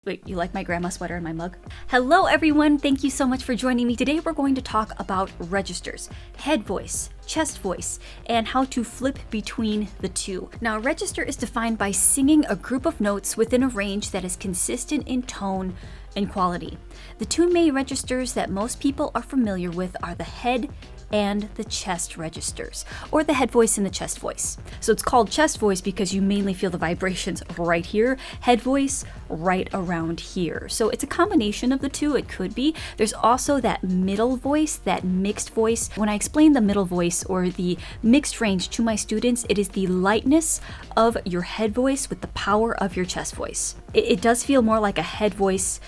Wait, you like my grandma sweater and my mug? Hello everyone, thank you so much for joining me. Today we're going to talk about registers, head voice, chest voice, and how to flip between the two. Now, a register is defined by singing a group of notes within a range that is consistent in tone and quality. The two main registers that most people are familiar with are the head and the chest registers, or the head voice and the chest voice. So it's called chest voice because you mainly feel the vibrations right here, head voice right around here. So it's a combination of the two, it could be. There's also that middle voice, that mixed voice. When I explain the middle voice or the mixed range to my students, it is the lightness of your head voice with the power of your chest voice. It does feel more like a head voice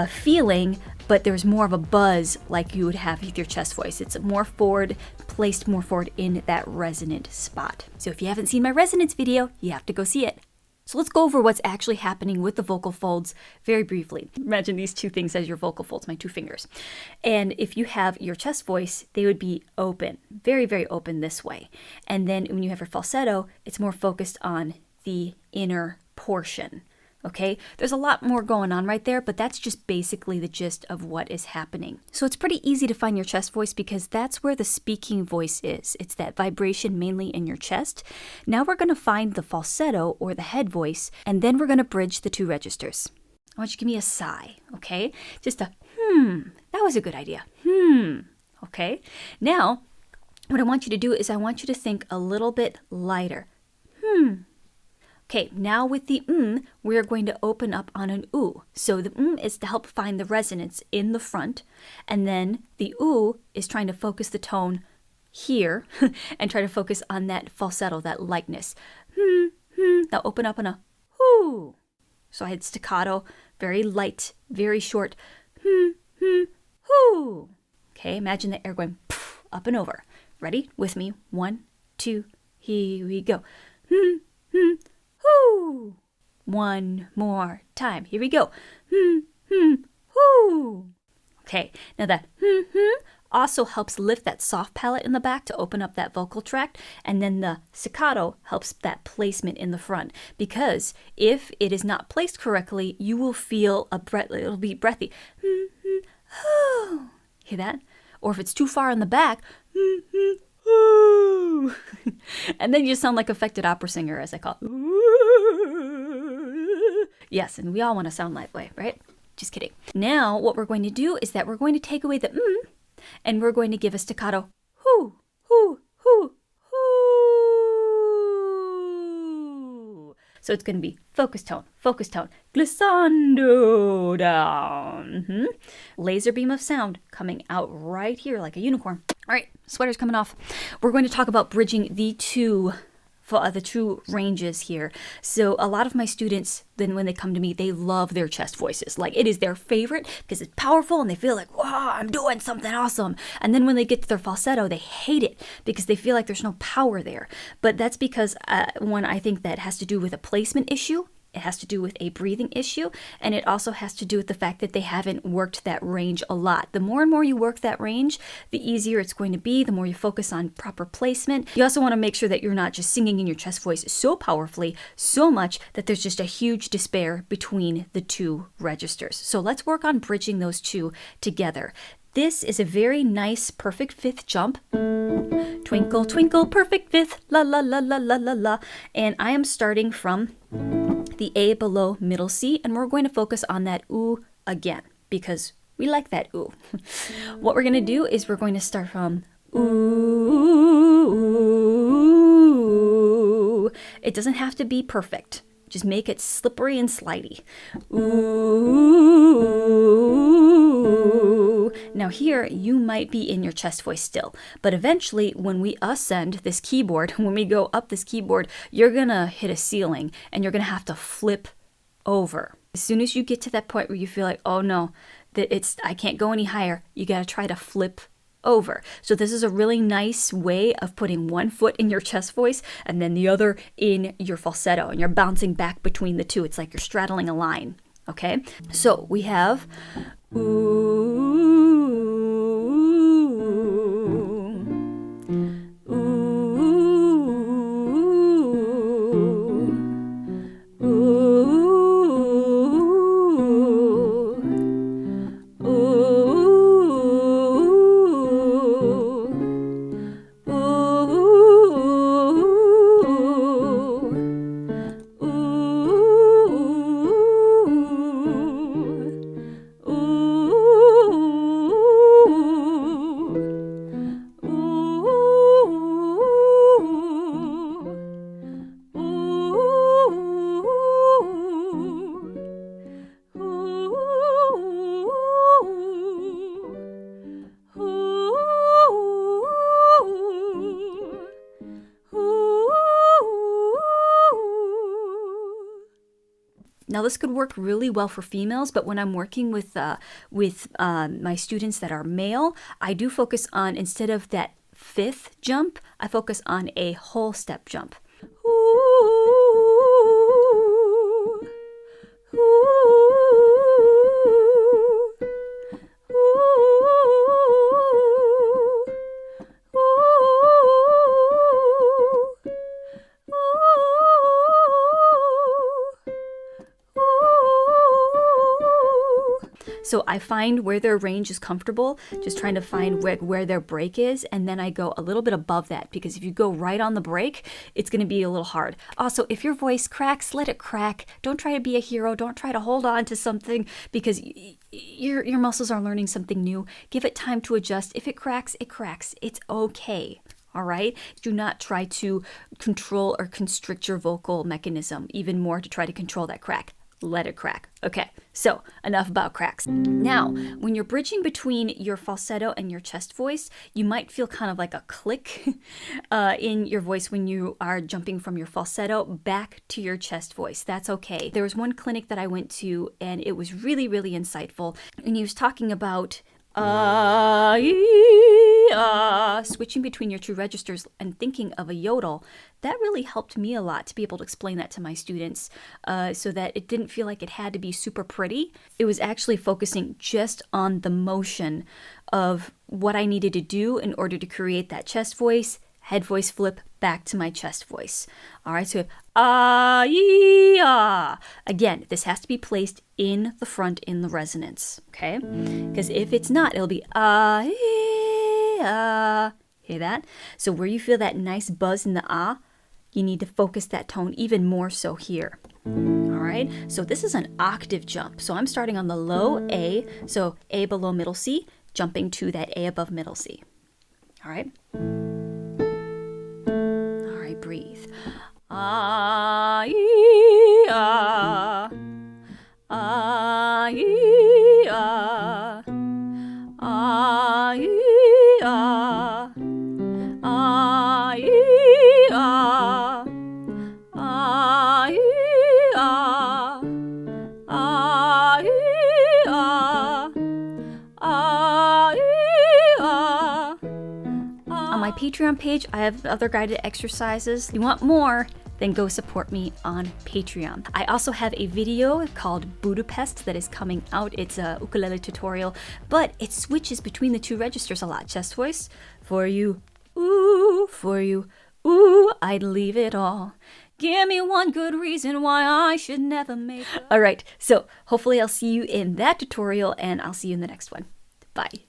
feeling, but there's more of a buzz like you would have with your chest voice. It's more forward, placed more forward in that resonant spot. So if you haven't seen my resonance video, you have to go see it. So let's go over what's actually happening with the vocal folds very briefly. Imagine these two things as your vocal folds, my two fingers. And if you have your chest voice, they would be open, very, very open this way. And then when you have your falsetto, it's more focused on the inner portion. Okay, there's a lot more going on right there, but that's just basically the gist of what is happening. So it's pretty easy to find your chest voice because that's where the speaking voice is. It's that vibration mainly in your chest. Now we're going to find the falsetto or the head voice, and then we're going to bridge the two registers. I want you to give me a sigh, okay? Just a that was a good idea. Okay? Now, what I want you to do is I want you to think a little bit lighter. Okay, now with the we're going to open up on an oo. So the is to help find the resonance in the front, and then the oo is trying to focus the tone here and try to focus on that falsetto, that lightness. Now open up on a hoo. So I had staccato, very light, very short. Hoo. Okay, imagine the air going up and over. Ready? With me. 1, 2, here we go. Hoo! One more time. Here we go. Hoo! Okay, now that also helps lift that soft palate in the back to open up that vocal tract, and then the staccato helps that placement in the front, because if it is not placed correctly, you will feel it'll be breathy. Hear that? Or if it's too far in the back, and then you sound like affected opera singer, as I call it. Yes, and we all want to sound that way, right? Just kidding. Now, what we're going to do is that we're going to take away the and we're going to give a staccato hoo, hoo, hoo, hoo. So it's going to be focus tone, glissando down. Laser beam of sound coming out right here like a unicorn. All right, sweater's coming off. We're going to talk about bridging the two ranges here. So a lot of my students, then when they come to me, they love their chest voices. Like, it is their favorite because it's powerful and they feel like, wow, I'm doing something awesome. And then when they get to their falsetto, they hate it because they feel like there's no power there. But that's because, one, I think that has to do with a placement issue. It has to do with a breathing issue, and it also has to do with the fact that they haven't worked that range a lot. The more and more you work that range, the easier it's going to be, the more you focus on proper placement. You also want to make sure that you're not just singing in your chest voice so powerfully, so much that there's just a huge despair between the two registers. So let's work on bridging those two together. This is a very nice perfect fifth jump. Twinkle, twinkle, perfect fifth, la la la la la la la. And I am starting from the A below middle C, and we're going to focus on that oo again because we like that oo. What we're going to do is we're going to start from ooh. It doesn't have to be perfect. Just make it slippery and slidey. Ooh. Now here, you might be in your chest voice still, but eventually when we ascend this keyboard, when we go up this keyboard, you're gonna hit a ceiling and you're gonna have to flip over. As soon as you get to that point where you feel like, oh no, I can't go any higher, you gotta try to flip over. So this is a really nice way of putting one foot in your chest voice and then the other in your falsetto, and you're bouncing back between the two. It's like you're straddling a line. Okay, so we have ooh, ooh, ooh, Now this could work really well for females, but when I'm working with my students that are male, I do focus on, instead of that fifth jump, I focus on a whole step jump. So I find where their range is comfortable, just trying to find where their break is, and then I go a little bit above that, because if you go right on the break, it's going to be a little hard. Also, if your voice cracks, let it crack. Don't try to be a hero. Don't try to hold on to something, because your muscles are learning something new. Give it time to adjust. If it cracks, it cracks. It's okay. All right? Do not try to control or constrict your vocal mechanism even more to try to control that crack. Let it crack. Okay, so enough about cracks. Now, when you're bridging between your falsetto and your chest voice, you might feel kind of like a click in your voice when you are jumping from your falsetto back to your chest voice. That's okay. There was one clinic that I went to, and it was really, really insightful. And he was talking about switching between your two registers and thinking of a yodel. That really helped me a lot to be able to explain that to my students, so that it didn't feel like it had to be super pretty. It was actually focusing just on the motion of what I needed to do in order to create that chest voice, head voice flip back to my chest voice. All right, so again, this has to be placed in the front in the resonance, okay? Because if it's not, it'll be hear that? So where you feel that nice buzz in the ah, you need to focus that tone even more so here. All right, so this is an octave jump. So I'm starting on the low A, so A below middle C, jumping to that A above middle C. All right. Breathe. Ah, ah, ah, ah, ah, ah, my Patreon page, I have other guided exercises. If you want more, then go support me on Patreon. I also have a video called Budapest that is coming out. It's a ukulele tutorial, but it switches between the two registers a lot. Chest voice, for you, ooh, for you, ooh, I'd leave it all. Give me one good reason why I should never make it. All right, so hopefully I'll see you in that tutorial, and I'll see you in the next one. Bye.